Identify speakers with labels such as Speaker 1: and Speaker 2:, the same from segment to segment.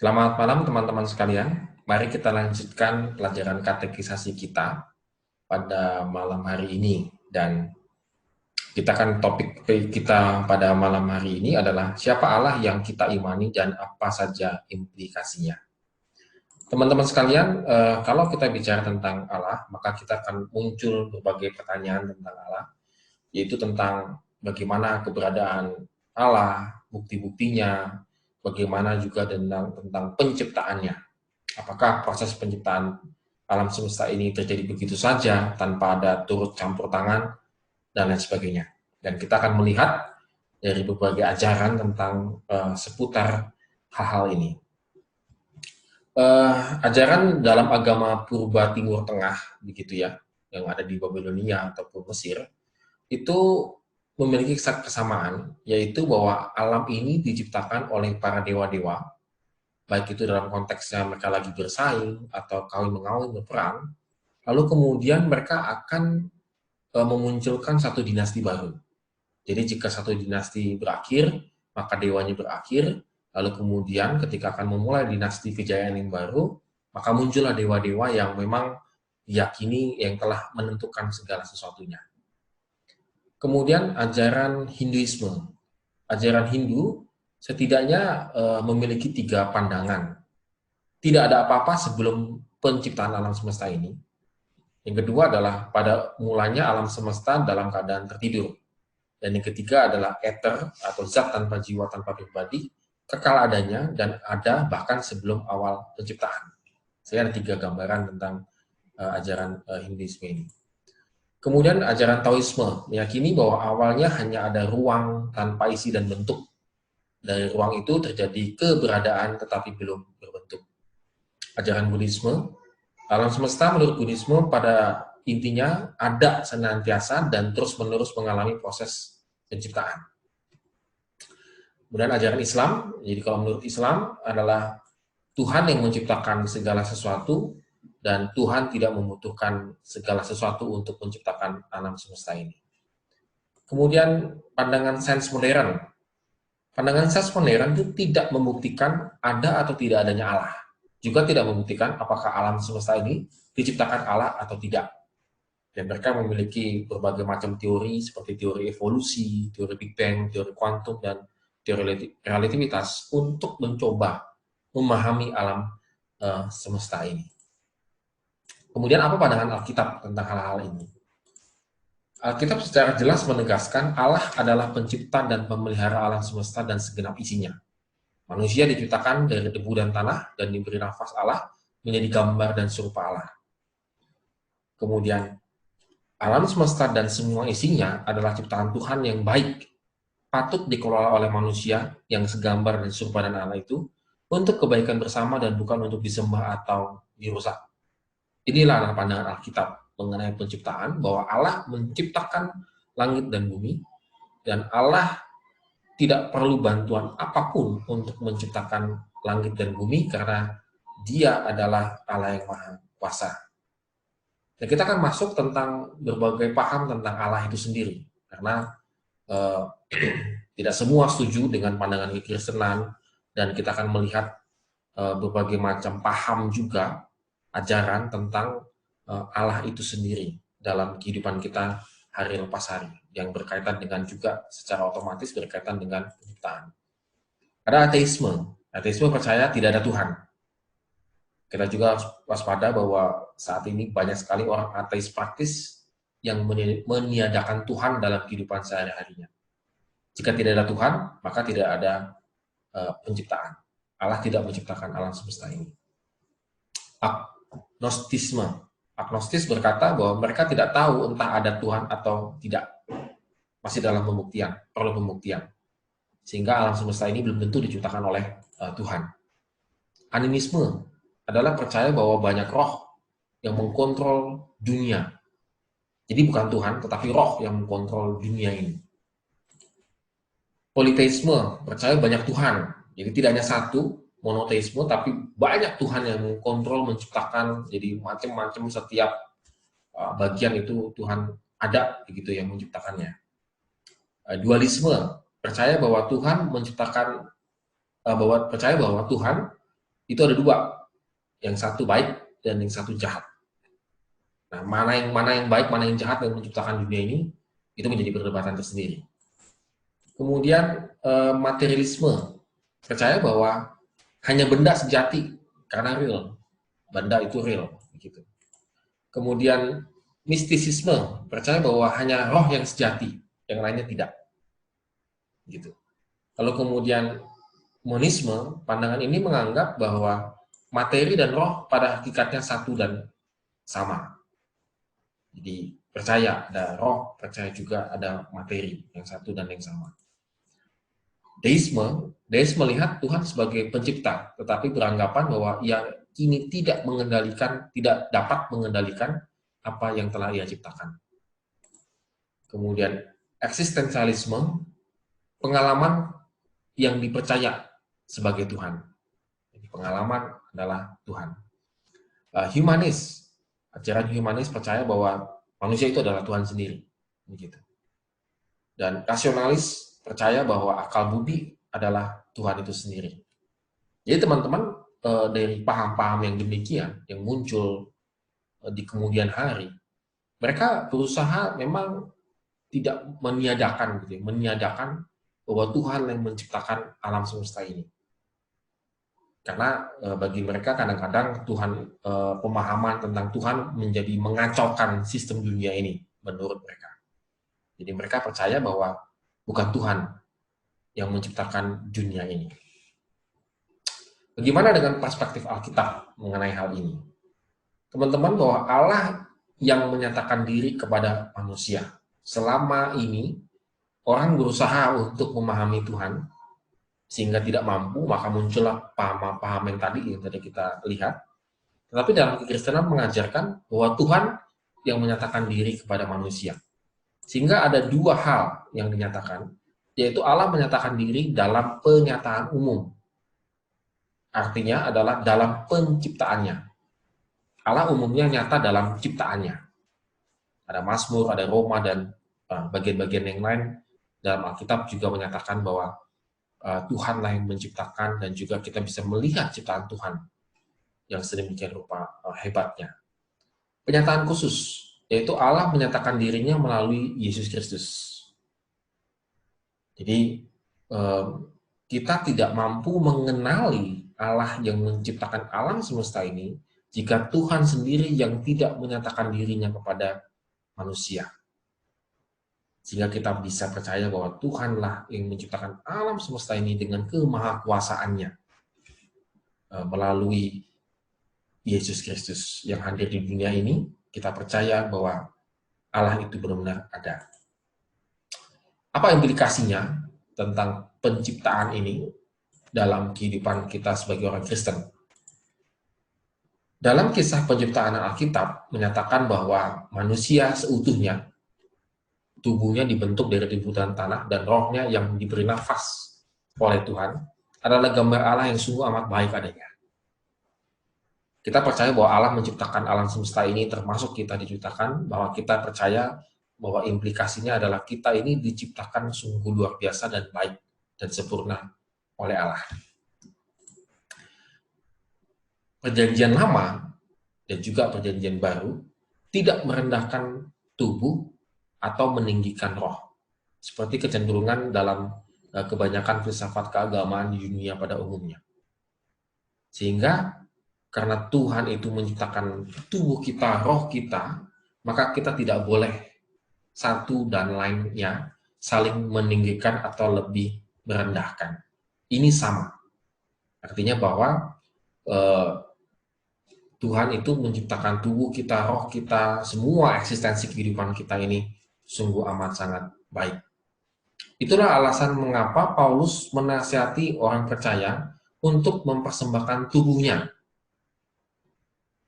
Speaker 1: Selamat malam teman-teman sekalian. Mari kita lanjutkan pelajaran katekisasi kita pada malam hari ini. Dan topik kita pada malam hari ini adalah siapa Allah yang kita imani dan apa saja implikasinya. Teman-teman sekalian, kalau kita bicara tentang Allah, maka kita akan muncul berbagai pertanyaan tentang Allah, yaitu tentang bagaimana keberadaan Allah, bukti-buktinya, bagaimana juga tentang penciptaannya. Apakah proses penciptaan alam semesta ini terjadi begitu saja tanpa ada turut campur tangan dan lain sebagainya. Dan kita akan melihat dari berbagai ajaran tentang seputar hal-hal ini. Ajaran dalam agama purba Timur Tengah begitu ya, yang ada di Babilonia ataupun Mesir, itu memiliki kesamaan, yaitu bahwa alam ini diciptakan oleh para dewa-dewa, baik itu dalam konteksnya mereka lagi bersaing atau kawin-mengawin berperang, lalu kemudian mereka akan memunculkan satu dinasti baru. Jadi jika satu dinasti berakhir, maka dewanya berakhir, lalu kemudian ketika akan memulai dinasti kejayaan yang baru, maka muncullah dewa-dewa yang memang diyakini yang telah menentukan segala sesuatunya. Kemudian ajaran Hinduisme. Ajaran Hindu setidaknya memiliki 3 pandangan. Tidak ada apa-apa sebelum penciptaan alam semesta ini. Yang kedua adalah pada mulanya alam semesta dalam keadaan tertidur. Dan yang ketiga adalah ether atau zat tanpa jiwa, tanpa pribadi, kekal adanya dan ada bahkan sebelum awal penciptaan. Saya ada 3 gambaran tentang ajaran Hinduisme ini. Kemudian ajaran Taoisme meyakini bahwa awalnya hanya ada ruang tanpa isi dan bentuk. Dari ruang itu terjadi keberadaan tetapi belum berbentuk. Ajaran Buddhisme, alam semesta menurut Buddhisme pada intinya ada senantiasa dan terus-menerus mengalami proses penciptaan. Kemudian ajaran Islam, jadi kalau menurut Islam adalah Tuhan yang menciptakan segala sesuatu dan Tuhan tidak membutuhkan segala sesuatu untuk menciptakan alam semesta ini. Kemudian pandangan sains modern. Pandangan sains modern itu tidak membuktikan ada atau tidak adanya Allah. Juga tidak membuktikan apakah alam semesta ini diciptakan Allah atau tidak. Dan mereka memiliki berbagai macam teori seperti teori evolusi, teori Big Bang, teori kuantum, dan teori relativitas untuk mencoba memahami alam semesta ini. Kemudian apa pandangan Alkitab tentang hal-hal ini? Alkitab secara jelas menegaskan Allah adalah pencipta dan pemelihara alam semesta dan segenap isinya. Manusia diciptakan dari debu dan tanah dan diberi nafas Allah menjadi gambar dan serupa Allah. Kemudian alam semesta dan semua isinya adalah ciptaan Tuhan yang baik, patut dikelola oleh manusia yang segambar dan serupa dengan Allah itu untuk kebaikan bersama dan bukan untuk disembah atau dirusak. Inilah pandangan Alkitab mengenai penciptaan, bahwa Allah menciptakan langit dan bumi, dan Allah tidak perlu bantuan apapun untuk menciptakan langit dan bumi karena Dia adalah Allah yang Maha Kuasa. Dan kita akan masuk tentang berbagai paham tentang Allah itu sendiri, karena tidak semua setuju dengan pandangan kekristenan, dan kita akan melihat berbagai macam paham juga ajaran tentang Allah itu sendiri dalam kehidupan kita hari lepas hari, yang berkaitan dengan juga secara otomatis berkaitan dengan penciptaan. Ada ateisme. Ateisme percaya tidak ada Tuhan. Kita juga waspada bahwa saat ini banyak sekali orang ateis praktis yang meniadakan Tuhan dalam kehidupan sehari-harinya. Jika tidak ada Tuhan, maka tidak ada penciptaan. Allah tidak menciptakan alam semesta ini. Agnostisme. Agnostis berkata bahwa mereka tidak tahu entah ada Tuhan atau tidak. Masih dalam pembuktian, perlu pembuktian. Sehingga alam semesta ini belum tentu diciptakan oleh Tuhan. Animisme adalah percaya bahwa banyak roh yang mengkontrol dunia. Jadi bukan Tuhan, tetapi roh yang mengkontrol dunia ini. Politeisme, percaya banyak Tuhan. Jadi tidak hanya satu, monoteisme, tapi banyak Tuhan yang mengkontrol, menciptakan, jadi macam-macam setiap bagian itu Tuhan ada, begitu yang menciptakannya. Dualisme, percaya bahwa Tuhan menciptakan, percaya bahwa Tuhan itu ada dua, yang satu baik dan yang satu jahat. Nah, mana yang baik, mana yang jahat yang menciptakan dunia ini, itu menjadi perdebatan tersendiri. Kemudian materialisme, percaya bahwa hanya benda sejati karena real, benda itu real, gitu. Kemudian mistisisme, percaya bahwa hanya roh yang sejati, yang lainnya tidak, gitu. Kalau kemudian monisme, pandangan ini menganggap bahwa materi dan roh pada hakikatnya satu dan sama. Jadi percaya ada roh, percaya juga ada materi yang satu dan yang sama. Deisme melihat Tuhan sebagai pencipta, tetapi beranggapan bahwa ia kini tidak dapat mengendalikan apa yang telah ia ciptakan. Kemudian eksistensialisme, pengalaman yang dipercaya sebagai Tuhan. Jadi pengalaman adalah Tuhan. Ajaran humanis percaya bahwa manusia itu adalah Tuhan sendiri. Begitu. Dan rasionalis percaya bahwa akal budi adalah Tuhan itu sendiri. Jadi teman-teman, dari paham-paham yang demikian yang muncul di kemudian hari, mereka berusaha memang tidak meniadakan bahwa Tuhan yang menciptakan alam semesta ini. Karena bagi mereka kadang-kadang pemahaman tentang Tuhan menjadi mengacaukan sistem dunia ini menurut mereka. Jadi mereka percaya bahwa bukan Tuhan yang menciptakan dunia ini. Bagaimana dengan perspektif Alkitab mengenai hal ini? Teman-teman, bahwa Allah yang menyatakan diri kepada manusia. Selama ini orang berusaha untuk memahami Tuhan sehingga tidak mampu, maka muncullah paham-paham yang tadi kita lihat. Tetapi dalam kekristenan mengajarkan bahwa Tuhan yang menyatakan diri kepada manusia. Sehingga ada dua hal yang dinyatakan, yaitu Allah menyatakan diri dalam penyataan umum. Artinya adalah dalam penciptaannya. Allah umumnya nyata dalam ciptaannya. Ada Mazmur, ada Roma, dan bagian-bagian yang lain dalam Alkitab juga menyatakan bahwa Tuhanlah yang menciptakan, dan juga kita bisa melihat ciptaan Tuhan yang sedemikian rupa hebatnya. Penyataan khusus, yaitu Allah menyatakan dirinya melalui Yesus Kristus. Jadi kita tidak mampu mengenali Allah yang menciptakan alam semesta ini jika Tuhan sendiri yang tidak menyatakan dirinya kepada manusia. Sehingga kita bisa percaya bahwa Tuhanlah yang menciptakan alam semesta ini dengan kemahakuasaannya melalui Yesus Kristus yang hadir di dunia ini. Kita percaya bahwa Allah itu benar-benar ada. Apa implikasinya tentang penciptaan ini dalam kehidupan kita sebagai orang Kristen? Dalam kisah penciptaan Alkitab menyatakan bahwa manusia seutuhnya, tubuhnya dibentuk dari debu dan tanah, dan rohnya yang diberi nafas oleh Tuhan adalah gambar Allah yang sungguh amat baik adanya. Kita percaya bahwa Allah menciptakan alam semesta ini, termasuk kita diciptakan, bahwa kita percaya bahwa implikasinya adalah kita ini diciptakan sungguh luar biasa dan baik dan sempurna oleh Allah. Perjanjian Lama dan juga Perjanjian Baru tidak merendahkan tubuh atau meninggikan roh, seperti kecenderungan dalam kebanyakan filsafat keagamaan di dunia pada umumnya. Sehingga karena Tuhan itu menciptakan tubuh kita, roh kita, maka kita tidak boleh satu dan lainnya saling meninggikan atau lebih merendahkan. Ini sama. Artinya bahwa Tuhan itu menciptakan tubuh kita, roh kita, semua eksistensi kehidupan kita ini sungguh amat sangat baik. Itulah alasan mengapa Paulus menasihati orang percaya untuk mempersembahkan tubuhnya.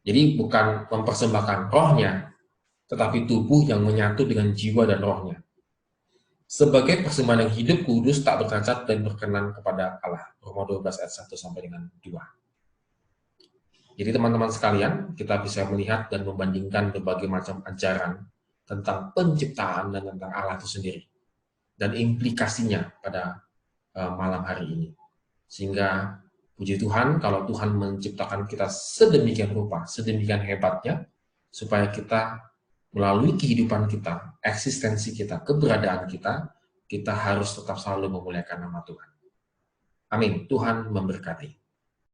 Speaker 1: Jadi bukan mempersembahkan rohnya, tetapi tubuh yang menyatu dengan jiwa dan rohnya. Sebagai persembahan yang hidup, kudus, tak bercacat, dan berkenan kepada Allah. Roma 12 ayat 1 sampai dengan 2. Jadi teman-teman sekalian, kita bisa melihat dan membandingkan berbagai macam ajaran tentang penciptaan dan tentang Allah itu sendiri. Dan implikasinya pada malam hari ini. Sehingga Puji Tuhan kalau Tuhan menciptakan kita sedemikian rupa, sedemikian hebatnya, supaya kita melalui kehidupan kita, eksistensi kita, keberadaan kita harus tetap selalu memuliakan nama Tuhan. Amin. Tuhan memberkati.